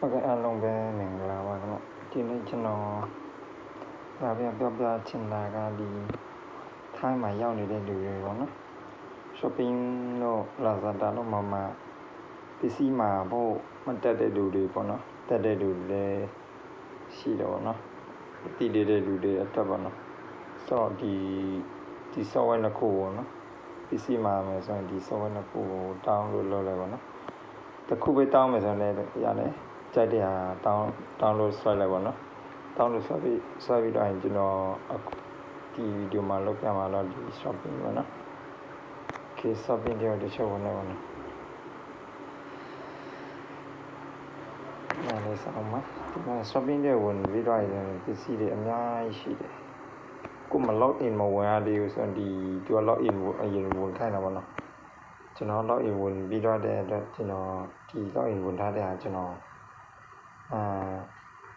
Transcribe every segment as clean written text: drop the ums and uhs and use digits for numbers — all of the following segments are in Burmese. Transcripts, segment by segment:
ဟုတ်ကဲ့အားလုံးပဲမင်္ဂလာပါခင်ဗျဒီနေ့ကျွန်တော်လာပြန်ပြောပြချင်တာကဒီထိုင်းမှာရောက်နေတဲ့လူတွေပေါ့နော် shopping လို့ Lazada လို့မှပစ္စည်းမှာဖို့မတက်တဲ့လူတွေပေါ့နော်တက်တဲ့လူတွေရှိတယ်ပေါ့နော်တည်တဲ့လူတွေအတွက်ပေါ့နော်ဆိုတော့ဒီ software နှစ်ခုပေါ့နော်ပစ္စည်းမှာမယ်ဆိုရင်ဒီ software နှစ်ခုကို download လုပ်လိုက်ပေါ့နော်တစ်ခုပဲတောင်းမယ်ဆိုရင်လည်းရတယ်ကြိုက်တဲ့ဟာdownload ဆွဲလိုက်ပါတော့ download ဆွဲပြီးတော့ကျွန်တော်ဒီဗီဒီယိုမှာလုပ်ပြမှာတော့ဒီ shopping ပေါ့နော် okay shopping တွေတချို့ဝင်နေပါတော့နားလေးဆောင်မှာဒီမှာ shopping တွေဝင်ပြီးတော့ပစ္စည်းတွေအများကြီးရှိတယ်ကိုမ log in မဝင်ရသေးဘူးဆိုရင်ဒီသူက log in အရင်ဝင်ခိုင်းတာပေါ့နော်ကျွန်တော် log in ဝင်ပြီးတော့တဲ့အတွက်ကျွန်တော်ဒီ log in ဝင်ထားတဲ့ဟာကျွန်တော်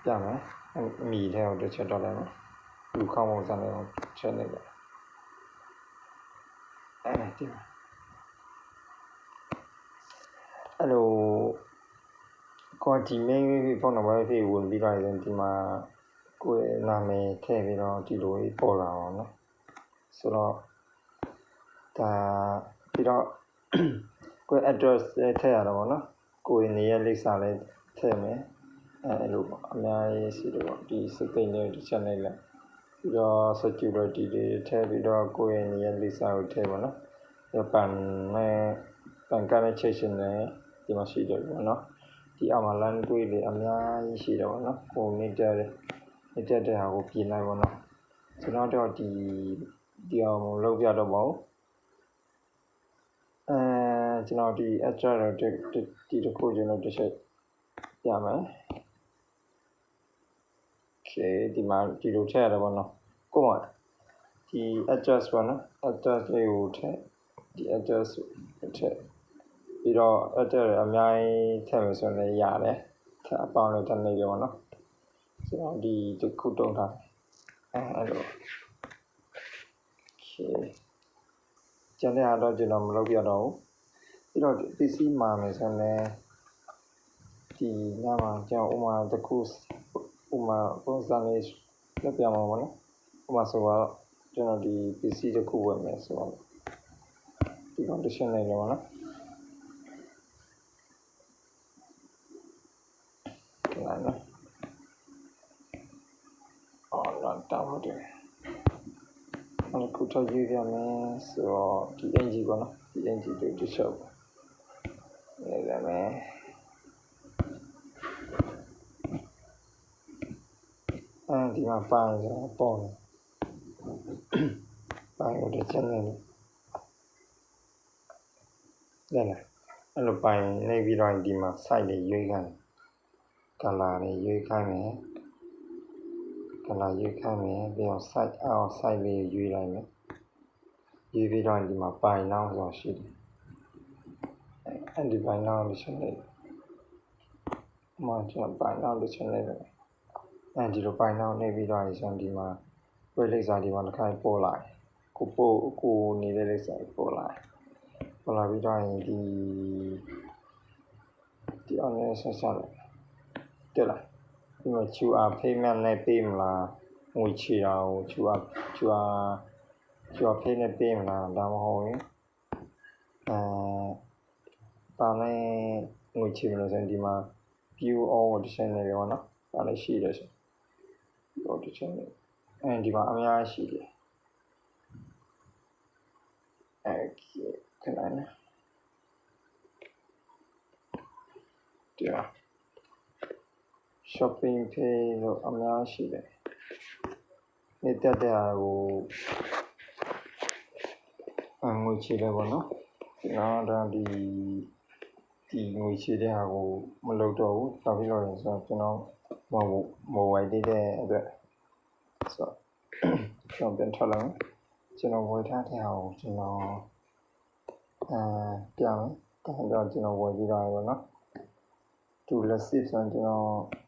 ပြမယ်အမီထဲကိုတစ်ချက်တော့လိုက်မယ်လူခေါင်းပုံစံလေးကိုချက်လိုက်တယ်ဒီမှာအဲ့လိုကိုဒီ main ဖုန်းနံပါတ်ဖြည့်ဝင်ပြီးတော့ဒီမှာကိုယ့်နာမည်ထည့်ပြီးတော့ဒီလိုပေါ်လာအောင်နော်ဆိုတော့ဒါပြီးတော့ကိုယ့် address ထည့်ရတော့ဗောနော်ကိုယ့်နေရာလိပ်စာလေးထည့်မယ်အဲ့လိုပေါ့အများကြီးရှိတယ်ပေါ့ဒီစကိန်းလေးတစ်ချက်လိုက်လိုက်ပြီးတော့ security တွေထည့်ပြီးတော့ကိုယ့်နေရာလိပ်စာကိုထည့်ပါနော်ပန်ကားနဲ့ချိန်ရှင်တယ်ဒီမှာရှိတယ်ပေါ့နော်ဒီအမလန်တွေးလေအများကြီးရှိတယ်ပေါ့နော်ကိုနေတဲ့ဟာကိုပြင်လိုက်ပေါ့နော်ကျွန်တော်တော့ဒီအောင်လုပ်ပြတော့ပေါ့ကျွန်တော်ဒီ address တော့ဒီတစ်ခုကျွန်တော်တစ်ချက်ပြမယ် okay ဒီမှာဒီလိုထည့်ရတယ်ပေါ့နော်ကိုကဒီ address ပေါ့နော် address လေးကိုထည့်ဒီ address ထည့်ပြီးတော့ address အများကြီးထည့်မယ်ဆိုရင်ရတယ်ထပ်အပေါင်းလေးထည့်နေကြပါတော့ကျွန်တော်ဒီတစ်ခုတုံးထားအဲ့လို okay ကျန်တဲ့အားတော့ကျွန်တော်မလုပ်ပြတော့ဘူးပြီးတော့ပစ္စည်းမှာမယ်ဆိုရင်ဒီညမှာကျွန်တော်ဥမာတစ်ခုဥမာပုံစံလေးလုပ်ပြမှာပေါ့နော်ဥမာဆိုတော့ကျွန်တော်ဒီပစ္စည်းတစ်ခုဝယ်မယ်ဆိုတော့ဒီ condition လေးပေါ့နော်လာနော်လာတောင်းတယ်အခုထပ်ရေးပြမယ်ဆိုတော့ဒီ NG ပေါ့နော်ဒီ NG တွေတစ်ချက်နေရမယ်ဒီမှာပိုင်ဆိုပေါ့ပိုင်ကိုတစ်ချက်နေလဲအဲ့လိုပိုင်နေပြီးတော့ဒီမှာ site တွေရွေးခိုင်း color တွေရွေးခိုင်းမယ် color ရွေးခိုင်းမယ်ပြီးတော့ site အောက် site လေးရွေးလိုက်မယ်ရွေးပြီးတော့ဒီမှာပိုင်နောက်ဆိုရှိတယ်အဲ့ဒီပိုင်နောက်လို့ရှင်လေးကျွန်တော်ပိုင်နောက်လို့ရှင်လေးပဲဒီလိုပိုင်နောက်နေပြီးတော့ရှင်ဒီမှာကိုယ်လိပ်စာဒီမှာတစ်ခါပို့လိုက်ကိုနေတဲ့လိပ်စာပို့လိုက်ပေါ်လာပြီးတော့ဒီ online ဆက်ဆက်လိုက်တက်လာဒီမှာ QR payment နဲ့ပေးမလားငွေချေတာကို QR pay နဲ့ပေးမလားဒါမှမဟုတ်ရင်ဒါနဲ့ငွေချေမလို့ဆိုရင်ဒီမှာ view all ကိုတစ်ချက်နေရောနော်ဒါလည်းရှိတယ်ဆိုတော့တစ်ချက်နေဒီမှာအများကြီးရှိတယ်ခဏနော်ဒီမှာ shopping pay လို့အများရှိတယ်နေတက်တဲ့ဟာကိုငွေချေတယ်ပေါ့နော်ကျွန်တော်ဒီငွေချေတဲ့ဟာကိုမလုပ်တော့ဘူးဘာဖြစ်လို့လဲဆိုတော့ကျွန်တော်မဝယ်သေးတဲ့အတွက်ဆိုတော့ကျွန်တော်ပြန်ထွက်လာမယ်ကျွန်တော်ဝယ်ထားတဲ့ဟာကိုကျွန်တော်ပြမယ်ဒါကြောင့်ကျွန်တော်ဝယ်ပြီးတော့ပေါ့နော်to receive ဆိုရင်ကျွန်တော်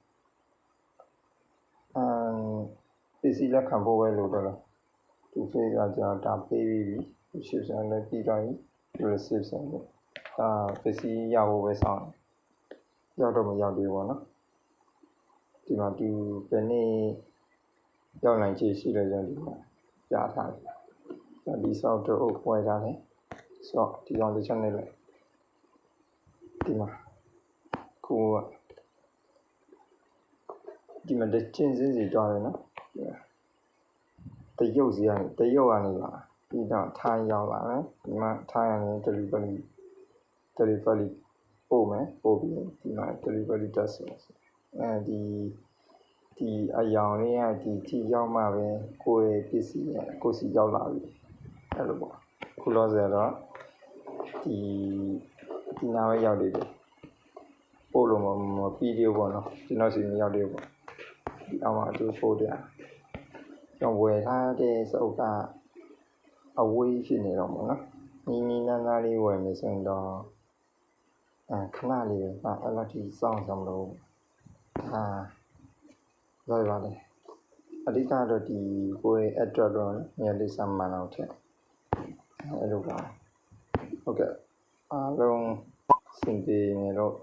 ပစ္စည်းလက်ခံဖို့ပဲလို့တော့လားto pay ကကျွန်တော်ဒါပေးပြီးပြီ receive ဆိုရင်လည်းပြီးသွားပြီ to receive ဆိုရင်ပစ္စည်းရဖို့ပဲဆောင်ရောက်တော့မရောက်သေးဘူးပေါ့နော် ဒီမှာဒီဘယ်နေ့ရောက်နိုင်ခြေရှိလဲကျွန်တော်ဒီမှာပြထားတယ်ဒီ software ကိုဝယ်ထားတယ်ဆိုတော့ဒီကောင်တစ်ချက်နဲ့လိုက်ဒီမှာကိုကဒီမှာတစ်ချင်းစင်းစီတွားတယ်နော်တရုတ်စီကနေတရုတ်ကနေပါပြီးတော့ထိုင်းရောက်လာတယ်ဒီမှာထိုင်းကနေ delivery ပို့မယ်ပို့ပြီးဒီမှာ delivery တက်ဆိုဒီအယောင်လေးကဒီရောက်မှပဲကိုယ့်ရဲ့ပစ္စည်းကိုစီရောက်လာပြီအဲ့လိုပေါ့ခုလောဆယ်တော့ဒီနားပဲရောက်နေတယ်ပို့လို့မပြီးသေးဘူးပေါ့နော်ကျွန်တော်စီမရောက်သေးဘူးပေါ့ဒီအောင်မှာသူပို့တယ်ကျွန်တော်ဝယ်ထားတဲ့စုပ်ကအဝေးဖြစ်နေတော့ပေါ့နော်နီးနားလေးဝယ်နေဆိုရင်တော့ခဏလေးပဲအဲ့လိုထိစောင့်မလို့လိုက်ပါလေအဓိကတော့ဒီကိုယ့်ရဲ့ address တော့နေရာလေးစမှန်အောင်ထည့်အဲ့လိုပါဟုတ်ကဲ့အားလုံးစင်ပြေနေတော့